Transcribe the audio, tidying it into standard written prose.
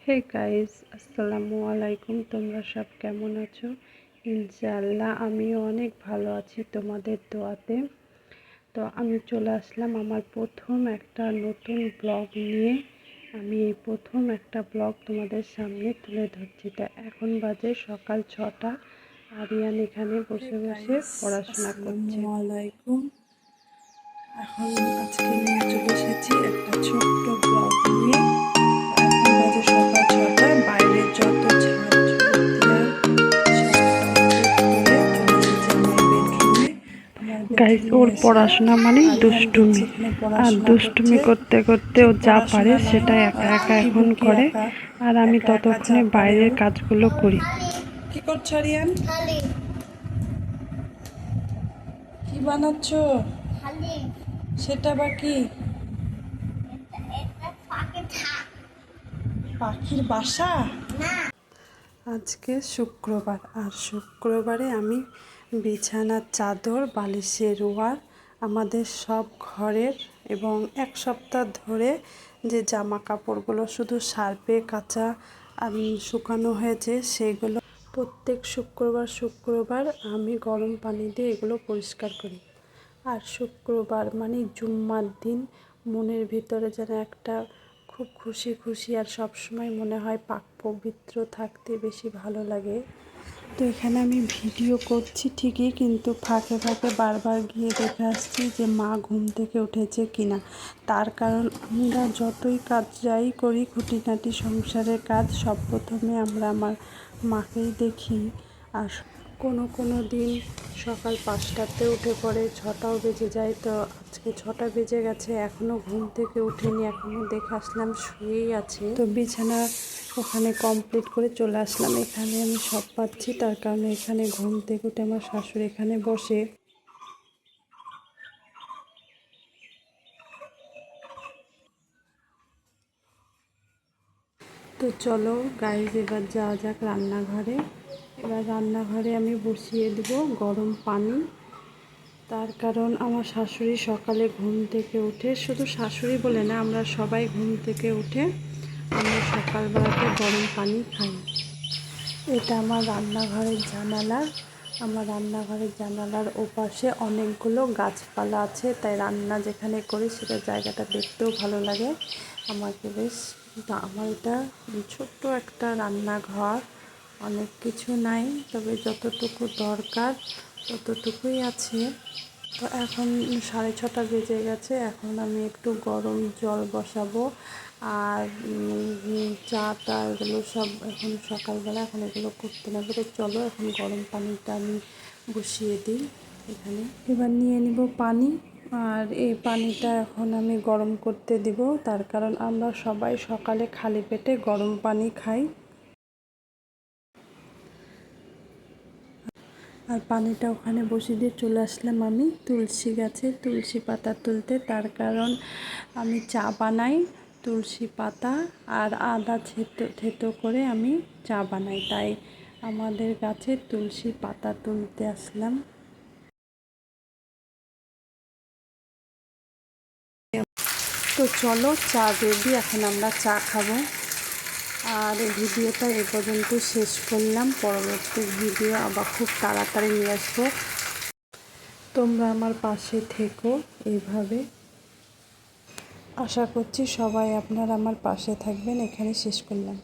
Hey guys, আসসালামু আলাইকুম। তোমরা সব কেমন আছো? ইনশাআল্লাহ আমিও অনেক ভালো আছি তোমাদের দোয়াতে। তো আমি চলে আসলাম আমার প্রথম একটা নতুন ব্লগ নিয়ে। আমি এই প্রথম একটা ব্লগ তোমাদের সামনে তুলে ধরছি। তো এখন বাজে সকাল 6টা। আরিয়ান এখানে বসে বসে পড়াশোনা করছে। আসসালামু আলাইকুম। এখন আজকে নিয়ে চলে এসেছি একটা ছোট্ট ব্লগ নিয়ে। এখন বাজে সকাল 6টা, বাইরে যত ঝাড় গাইস, ওর পড়াশোনা মানে দুষ্টুমি, আর দুষ্টুমি করতে করতে ও যা পারে সেটা একা একা এখন করে, আর আমি ততক্ষণে বাইরের কাজগুলো করি। কি করছো আরিয়ান? কি বানাচ্ছ? সেটা আবার কি? পাখির বাসা? আজকে শুক্রবার, আর শুক্রবারে আমি বিছানার চাদর, বালিশের ওয়ার, আমাদের সব ঘরের এবং এক সপ্তাহ ধরে যে জামা কাপড়গুলো শুধু সার্ফে কাচা শুকানো হয়েছে সেগুলো প্রত্যেক শুক্রবার আমি গরম পানি দিয়ে এগুলো পরিষ্কার করি। আর শুক্রবার মানে জুম্মার দিন মনের ভিতরে যেন একটা খুব খুশি খুশি, আর সব সময় মনে হয় পাক পবিত্র থাকতে বেশি ভালো লাগে। তো এখানে আমি ভিডিও করছি ঠিকই, কিন্তু ফাঁকে ফাঁকে বারবার গিয়ে দেখে আসছি যে মা ঘুম থেকে উঠেছে কিনা। তার কারণ আমরা যতই কাজ যাই করি, খুঁটিনাটি সংসারের কাজ, সব প্রথমে আমরা আমার মাকেই দেখি। আর কোনো দিন সকাল 5টাতে উঠে পড়ে, 6টাও বেজে যায়। তো আজকে 6টা বেজে গেছে, এখনও ঘুম থেকে উঠেনি, এখনও দেখে আসলাম শুয়েই আছে। তো বিছানা ওখানে কমপ্লিট করে চলে আসলাম। এখানে আমি সব পাচ্ছি, তার কারণে এখানে ঘুম থেকে উঠে আমার শাশুড়ি এখানে বসে। তো চলো গাইজ, এবার যাওয়া যাক রান্নাঘরে। এবার রান্নাঘরে আমি বসিয়ে দেবো গরম পানি। তার কারণ আমার শাশুড়ি সকালে ঘুম থেকে উঠে, শুধু শাশুড়ি বলে না, আমরা সবাই ঘুম থেকে উঠে আমরা সকালবেলাতে গরম পানি খাই। এটা আমার রান্নাঘরের জানালা। আমার রান্নাঘরের জানালার ওপাশে অনেকগুলো গাছপালা আছে, তাই রান্না যেখানে করি সেটা জায়গাটা দেখতেও ভালো লাগে আমাকে বেশ। আমার এটা ছোট্ট একটা রান্নাঘর, অনেক কিছু নাই, তবে যতটুকু দরকার ততটুকুই আছে। তো এখন 6:30 বেজে গেছে, এখন আমি একটু গরম জল বসাবো। আর চা এগুলো সব এখন সকালবেলা, এখন এগুলো করতে লাগবে। তো চলো এখন গরম পানিটা আমি বসিয়ে দিই এখানে। এবার নিয়ে নিব পানি, আর এই পানিটা এখন আমি গরম করতে দিব। তার কারণ আমরা সবাই সকালে খালি পেটে গরম পানি খাই। আর পানিটা ওখানে বসিয়ে দিয়ে চলে আসলাম আমি তুলসী গাছে তুলসী পাতা তুলতে। তার কারণ আমি চা বানাই, তুলসী পাতা আর আদা থেতো করে আমি চা বানাই, তাই আমাদের গাছে তুলসী পাতা তুলতে আসলাম। তো চলো, চা রেডি, এখন আমরা চা খাবো। আর এই ভিডিওটা এ পর্যন্ত শেষ করলাম। পরবর্তী ভিডিও আবার খুব তাড়াতাড়ি নিয়ে আসবো। তোমরা আমার পাশে থেকো এইভাবে। আশা করছি সবাই আপনারা আমার পাশে থাকবেন। এখানে শেষ করলাম।